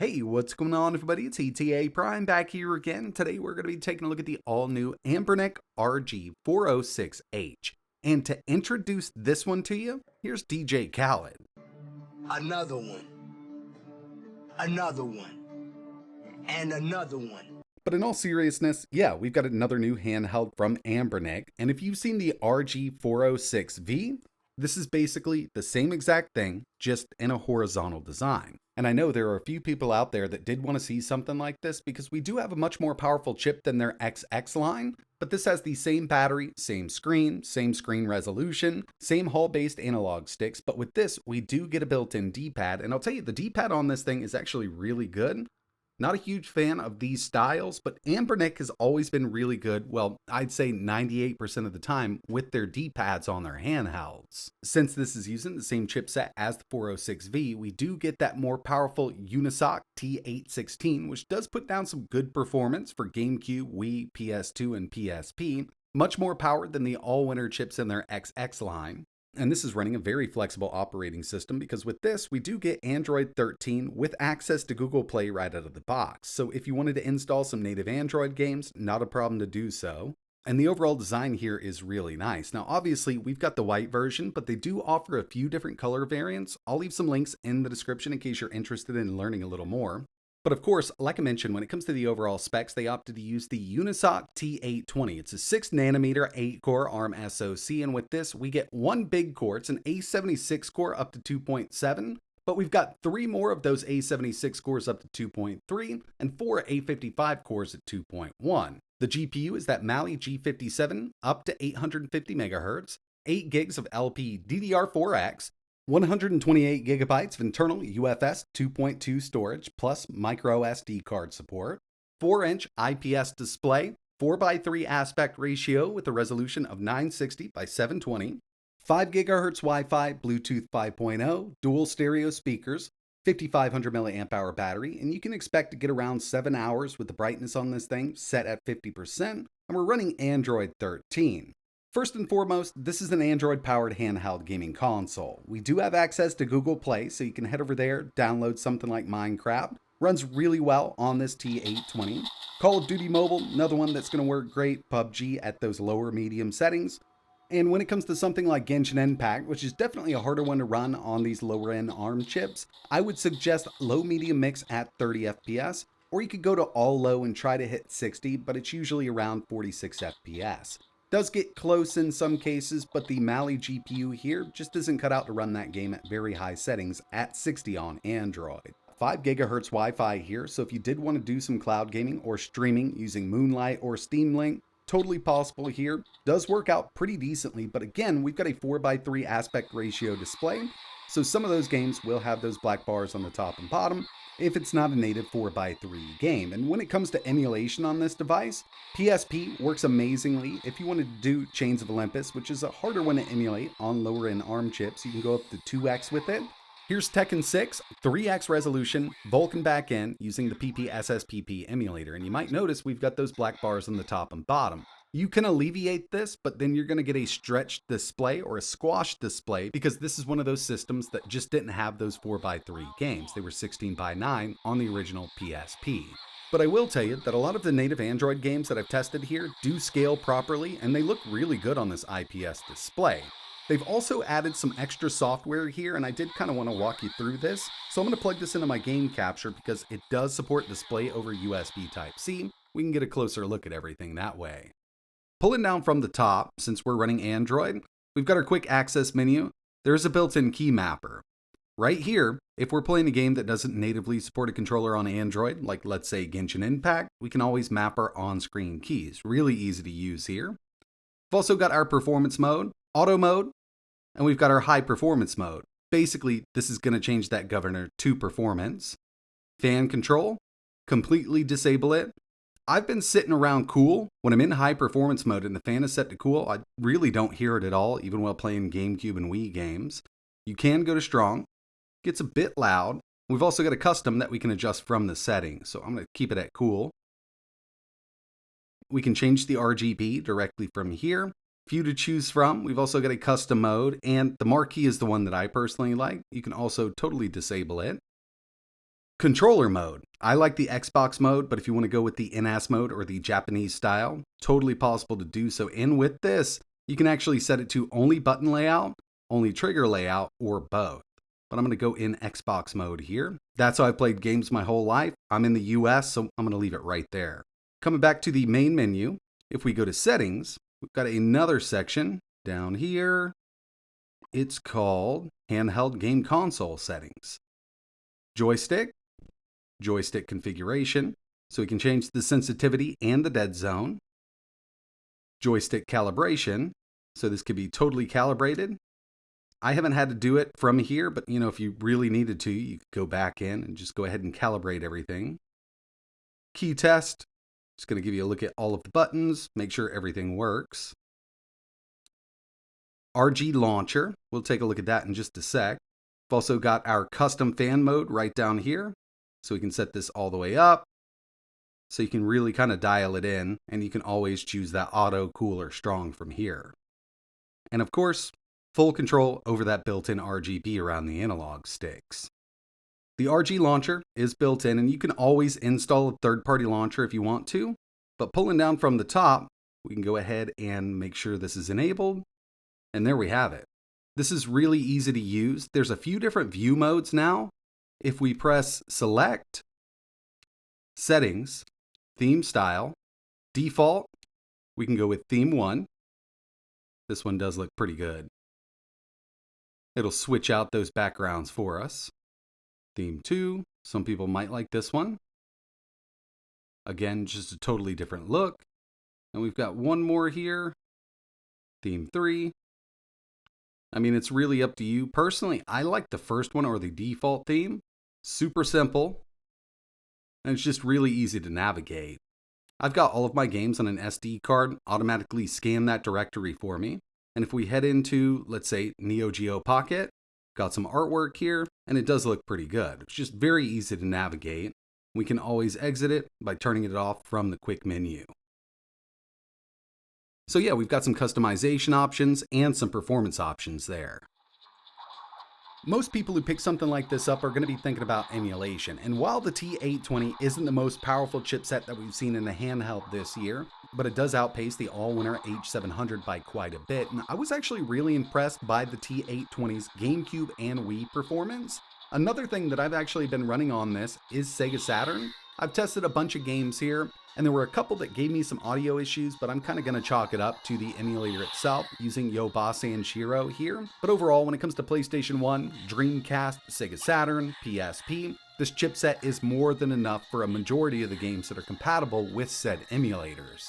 Hey, what's going on, everybody? It's ETA Prime back here again. Today we're going to be taking a look at the all-new Anbernic RG406H. And to introduce this one to you, here's DJ Khaled. Another one. Another one. And another one. But in all seriousness, yeah, we've got another new handheld from Anbernic. And if you've seen the RG406V, this is basically the same exact thing, just in a horizontal design. And I know there are a few people out there that did want to see something like this because we do have a much more powerful chip than their XX line, but this has the same battery, same screen resolution, same Hall-based analog sticks, but with this, we do get a built-in D-pad, and I'll tell you, the D-pad on this thing is actually really good. Not a huge fan of these styles, but Anbernic has always been really good, well, I'd say 98% of the time, with their D-pads on their handhelds. Since this is using the same chipset as the 406V, we do get that more powerful UNISOC T820, which does put down some good performance for GameCube, Wii, PS2, and PSP. Much more power than the all-winner chips in their XX line. And this is running a very flexible operating system because with this, we do get Android 13 with access to Google Play right out of the box. So if you wanted to install some native Android games, not a problem to do so. And the overall design here is really nice. Now, obviously, we've got the white version, but they do offer a few different color variants. I'll leave some links in the description in case you're interested in learning a little more. But of course, like I mentioned, when it comes to the overall specs, they opted to use the UNISOC T820. It's a 6nm, 8-core ARM SoC, and with this, we get one big core. It's an A76 core up to 2.7, but we've got 3 more of those A76 cores up to 2.3, and 4 A55 cores at 2.1. The GPU is that Mali G57 up to 850 MHz, 8 gigs of LPDDR4X, 128 gigabytes of internal UFS 2.2 storage plus micro SD card support, 4-inch IPS display, 4:3 aspect ratio with a resolution of 960 by 720, 5 GHz Wi-Fi, Bluetooth 5.0, dual stereo speakers, 5500 mAh battery, and you can expect to get around 7 hours with the brightness on this thing set at 50%, and we're running Android 13. First and foremost, this is an Android-powered handheld gaming console. We do have access to Google Play, so you can head over there, download something like Minecraft. Runs really well on this T820. Call of Duty Mobile, another one that's going to work great. PUBG at those lower medium settings. And when it comes to something like Genshin Impact, which is definitely a harder one to run on these lower-end ARM chips, I would suggest low-medium mix at 30 FPS, or you could go to all low and try to hit 60, but it's usually around 46 FPS. Does get close in some cases, but the Mali GPU here just isn't cut out to run that game at very high settings at 60 on Android. 5 GHz Wi-Fi here, so if you did want to do some cloud gaming or streaming using Moonlight or Steam Link, totally possible here. Does work out pretty decently, but again, we've got a 4:3 aspect ratio display, so some of those games will have those black bars on the top and bottom if it's not a native 4:3 game. And when it comes to emulation on this device, PSP works amazingly. If you wanted to do Chains of Olympus, which is a harder one to emulate on lower end ARM chips, you can go up to 2x with it. Here's Tekken 6, 3x resolution, Vulkan backend using the PPSSPP emulator. And you might notice we've got those black bars on the top and bottom. You can alleviate this, but then you're going to get a stretched display or a squashed display because this is one of those systems that just didn't have those 4:3 games. They were 16:9 on the original PSP. But I will tell you that a lot of the native Android games that I've tested here do scale properly and they look really good on this IPS display. They've also added some extra software here, and I did kind of want to walk you through this. So I'm going to plug this into my game capture because it does support display over USB Type-C. We can get a closer look at everything that way. Pulling down from the top, since we're running Android, we've got our quick access menu. There's a built-in key mapper. Right here, if we're playing a game that doesn't natively support a controller on Android, like let's say Genshin Impact, we can always map our on-screen keys. Really easy to use here. We've also got our performance mode, auto mode, and we've got our high performance mode. Basically, this is going to change that governor to performance. Fan control, completely disable it. I've been sitting around cool. When I'm in high performance mode and the fan is set to cool, I really don't hear it at all, even while playing GameCube and Wii games. You can go to strong. Gets a bit loud. We've also got a custom that we can adjust from the settings, so I'm going to keep it at cool. We can change the RGB directly from here. Few to choose from. We've also got a custom mode, and the marquee is the one that I personally like. You can also totally disable it. Controller mode. I like the Xbox mode, but if you want to go with the NAS mode or the Japanese style, totally possible to do so. And with this, you can actually set it to only button layout, only trigger layout, or both. But I'm going to go in Xbox mode here. That's how I've played games my whole life. I'm in the US, so I'm going to leave it right there. Coming back to the main menu, if we go to settings, we've got another section down here. It's called handheld game console settings. Joystick configuration, so we can change the sensitivity and the dead zone. Joystick calibration, so this could be totally calibrated. I haven't had to do it from here, but if you really needed to, you could go back in and just go ahead and calibrate everything. Key test, just going to give you a look at all of the buttons, make sure everything works. RG launcher, we'll take a look at that in just a sec. We've also got our custom fan mode right down here, so we can set this all the way up. So you can really kind of dial it in, and you can always choose that auto, cool, or strong from here. And of course, full control over that built-in RGB around the analog sticks. The RG launcher is built in, and you can always install a third-party launcher if you want to, but pulling down from the top, we can go ahead and make sure this is enabled, and there we have it. This is really easy to use. There's a few different view modes now. If we press select, settings, theme style, default, we can go with theme 1. This one does look pretty good. It'll switch out those backgrounds for us. Theme 2, some people might like this one. Again, just a totally different look. And we've got one more here. Theme 3. I mean, it's really up to you. Personally, I like the first one or the default theme. Super simple. And it's just really easy to navigate. I've got all of my games on an SD card, automatically scan that directory for me. And if we head into, let's say, Neo Geo Pocket, got some artwork here, and it does look pretty good. It's just very easy to navigate. We can always exit it by turning it off from the quick menu. So yeah, we've got some customization options and some performance options there. Most people who pick something like this up are going to be thinking about emulation, and while the T820 isn't the most powerful chipset that we've seen in a handheld this year, but it does outpace the all-winner H700 by quite a bit, and I was actually really impressed by the T820's GameCube and Wii performance. Another thing that I've actually been running on this is Sega Saturn. I've tested a bunch of games here, and there were a couple that gave me some audio issues, but I'm kind of going to chalk it up to the emulator itself using Yobase and Shiro here. But overall, when it comes to PlayStation 1, Dreamcast, Sega Saturn, PSP, this chipset is more than enough for a majority of the games that are compatible with said emulators.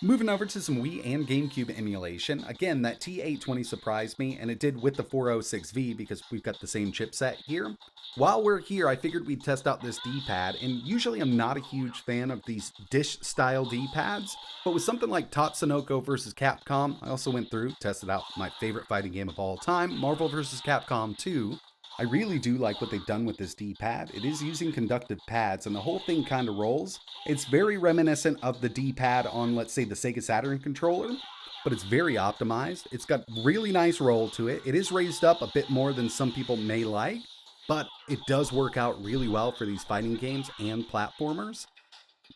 Moving over to some Wii and GameCube emulation, again, that T820 surprised me, and it did with the 406V because we've got the same chipset here. While we're here, I figured we'd test out this D-pad, and usually I'm not a huge fan of these dish-style D-pads, but with something like Tatsunoko vs. Capcom, I also went through, tested out my favorite fighting game of all time, Marvel vs. Capcom 2. I really do like what they've done with this D-pad. It is using conductive pads, and the whole thing kind of rolls. It's very reminiscent of the D-pad on, let's say, the Sega Saturn controller, but it's very optimized. It's got really nice roll to it. It is raised up a bit more than some people may like, but it does work out really well for these fighting games and platformers.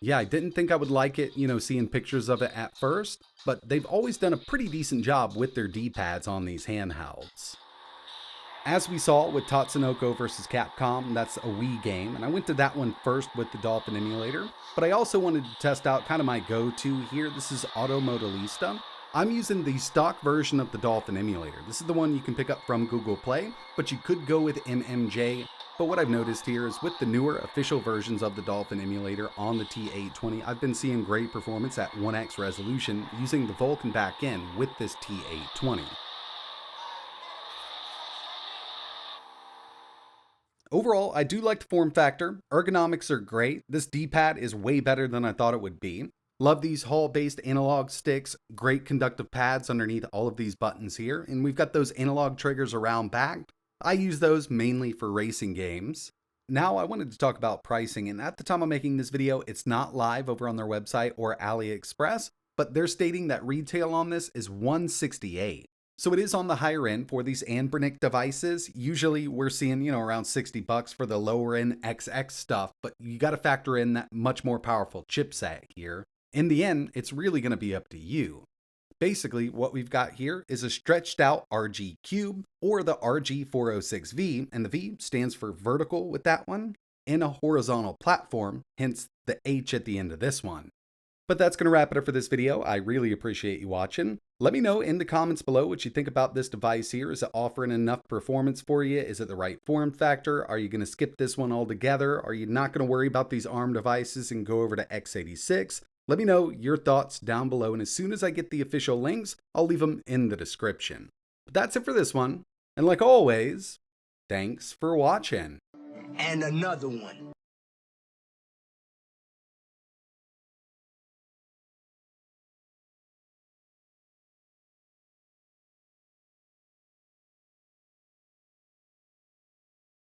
Yeah, I didn't think I would like it, seeing pictures of it at first, but they've always done a pretty decent job with their D-pads on these handhelds. As we saw with Tatsunoko vs. Capcom, that's a Wii game, and I went to that one first with the Dolphin emulator, but I also wanted to test out kind of my go-to here. This is Auto Modellista. I'm using the stock version of the Dolphin emulator. This is the one you can pick up from Google Play, but you could go with MMJ. But what I've noticed here is with the newer official versions of the Dolphin emulator on the T820, I've been seeing great performance at 1x resolution using the Vulkan backend with this T820. Overall, I do like the form factor. Ergonomics are great. This D-pad is way better than I thought it would be. Love these Hall-based analog sticks, great conductive pads underneath all of these buttons here, and we've got those analog triggers around back. I use those mainly for racing games. Now I wanted to talk about pricing, and at the time of making this video, it's not live over on their website or AliExpress, but they're stating that retail on this is $168. So it is on the higher end for these Anbernic devices. Usually we're seeing, around $60 for the lower end XX stuff, but you got to factor in that much more powerful chipset here. In the end, it's really going to be up to you. Basically, what we've got here is a stretched out RG cube, or the RG406V, and the V stands for vertical with that one, in a horizontal platform, hence the H at the end of this one. But that's going to wrap it up for this video. I really appreciate you watching. Let me know in the comments below what you think about this device here. Is it offering enough performance for you? Is it the right form factor? Are you going to skip this one altogether? Are you not going to worry about these ARM devices and go over to x86? Let me know your thoughts down below, and as soon as I get the official links, I'll leave them in the description. But that's it for this one, and like always, thanks for watching. And another one.